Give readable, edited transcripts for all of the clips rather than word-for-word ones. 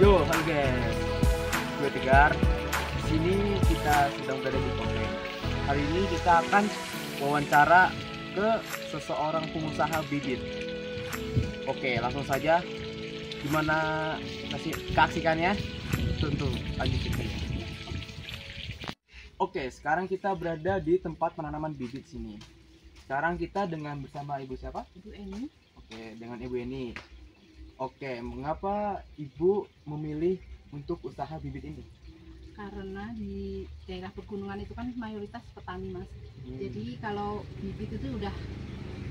Yo, halo guys, gue Tegar. Di sini kita sedang berada di Kopeng. Hari ini kita akan wawancara ke seseorang pengusaha bibit. Oke, langsung saja. Gimana keasikannya? Tentu lanjut kita. Oke, sekarang kita berada di tempat penanaman bibit sini. Sekarang kita bersama ibu siapa? Ibu Eni. Oke, dengan ibu Eni. Oke, mengapa ibu memilih untuk usaha bibit ini? Karena di daerah pegunungan itu kan mayoritas petani, Mas. Jadi kalau bibit itu udah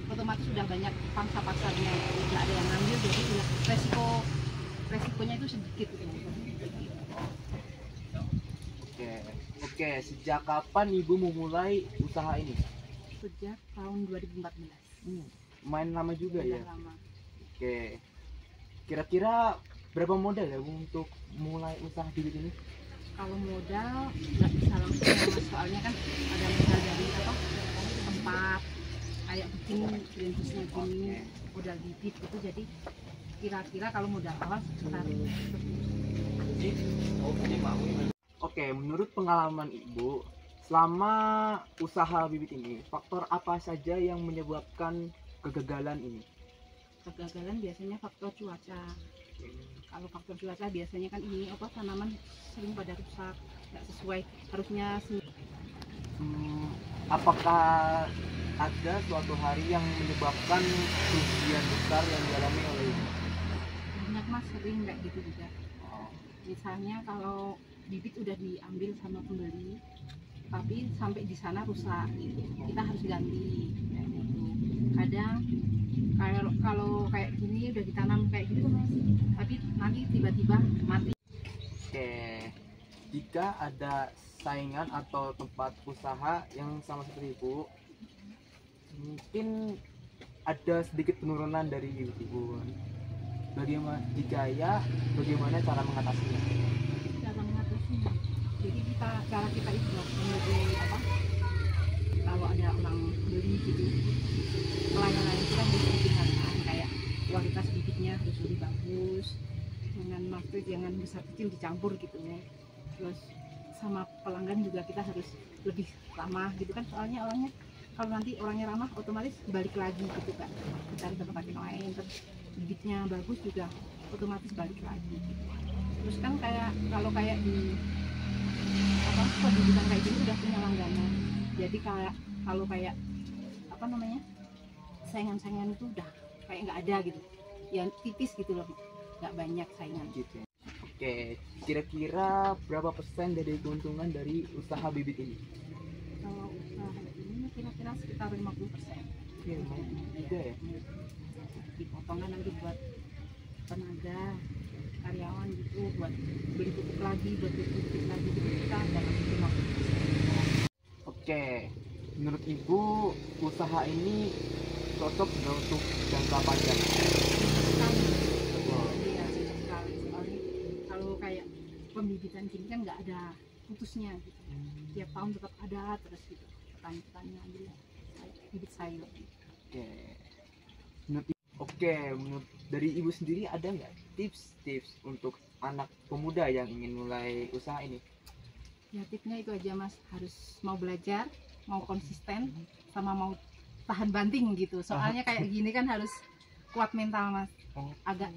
otomatis sudah banyak pangsa pasarnya, tidak ada yang ngambil, jadi udah resikonya itu sedikit gitu. Oke, sejak kapan ibu memulai usaha ini? Sejak tahun 2014. Main lama juga ya. Lama. Oke, kira-kira berapa modal ya Bu, untuk mulai usaha bibit ini? Kalau modal nggak bisa langsung ya, Mas. Soalnya kan ada modal dari tempat kayak bikin greenhouse-nya gini, modal bibit itu, jadi kira-kira kalau modal awal sekitar. Oke, menurut pengalaman ibu selama usaha bibit ini, faktor apa saja yang menyebabkan kegagalan ini? Kegagalan biasanya faktor cuaca. Kalau faktor cuaca biasanya kan ini tanaman sering pada rusak, nggak sesuai harusnya. Apakah ada suatu hari yang menyebabkan kerugian besar yang dialami oleh ibu? Banyak, Mas, sering kayak gitu juga. Misalnya kalau bibit udah diambil sama pembeli tapi sampai di sana rusak, kita harus ganti kayak gitu. Kadang kalau kayak gini udah ditanam kayak gitu, Mas, tapi nanti tiba-tiba mati. Oke, jika ada saingan atau tempat usaha yang sama seperti ibu, mungkin ada sedikit penurunan dari ibu. Bagaimana cara mengatasinya? Cara mengatasinya, jadi cara kita itu menjadi kalau ada orang beli gitu, pelayanan itu kan bisa ditingkatkan, kayak kualitas bibitnya harus lebih bagus, jangan besar kecil dicampur gitu ya. Terus sama pelanggan juga kita harus lebih ramah gitu kan, soalnya kalau nanti orangnya ramah otomatis balik lagi gitu kan, cari tempat yang lain. Terus bibitnya bagus juga otomatis balik lagi. Terus kan kalau kayak di pendidikan kayak gini udah punya langganan, jadi kalau kayak saingan-saingan itu udah kayak nggak ada gitu ya, tipis gitu loh, nggak banyak saingan gitu. Oke, kira-kira berapa persen dari keuntungan dari usaha bibit ini? Kalau usaha ini kira-kira sekitar 50%. Oke, juga ya. Dipotongkan nanti buat tenaga karyawan gitu, buat beli pupuk lagi, buat beli pupuk lagi gitu, kita dapat 50%. Oke, menurut ibu usaha ini cocok nggak untuk jangka panjang? Sekali. Iya, sekali. Soalnya kalau kayak pembibitan gini kan nggak ada putusnya gitu. Tiap tahun tetap ada terus gitu. Petani-petani ambil bibit sayur. Menurut dari ibu sendiri ada nggak tips-tips untuk anak pemuda yang ingin mulai usaha ini? Ya, tipsnya itu aja, Mas, harus mau belajar, mau konsisten, sama mau tahan banting gitu. Soalnya kayak gini kan harus kuat mental, Mas. Agak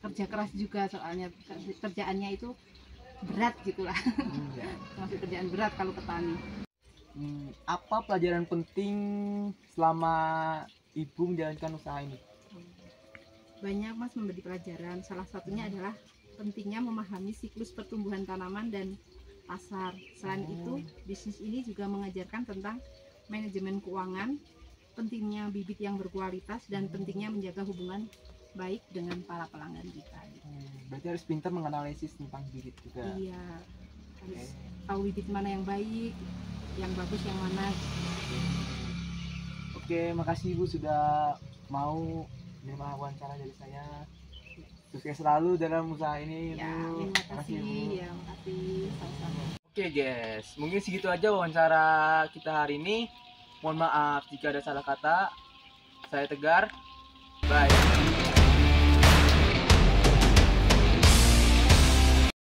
kerja keras juga, soalnya kerjaannya itu berat gitulah. Masih kerjaan berat kalau petani. Apa pelajaran penting selama ibu menjalankan usaha ini? Banyak, Mas, memberi pelajaran. Salah satunya adalah pentingnya memahami siklus pertumbuhan tanaman dan pasar. Selain itu, bisnis ini juga mengajarkan tentang manajemen keuangan, pentingnya bibit yang berkualitas, dan pentingnya menjaga hubungan baik dengan para pelanggan kita. Berarti harus pintar menganalisis tentang bibit juga. Iya, harus tahu bibit mana yang baik, yang bagus yang mana. Oke, makasih Ibu sudah mau menerima wawancara dari saya. Sukses selalu dalam usaha ini, Ya, Ibu. terima kasih. Ya, makasih. Sama-sama. Oke guys, mungkin segitu aja wawancara kita hari ini. Mohon maaf jika ada salah kata. Saya Tegar.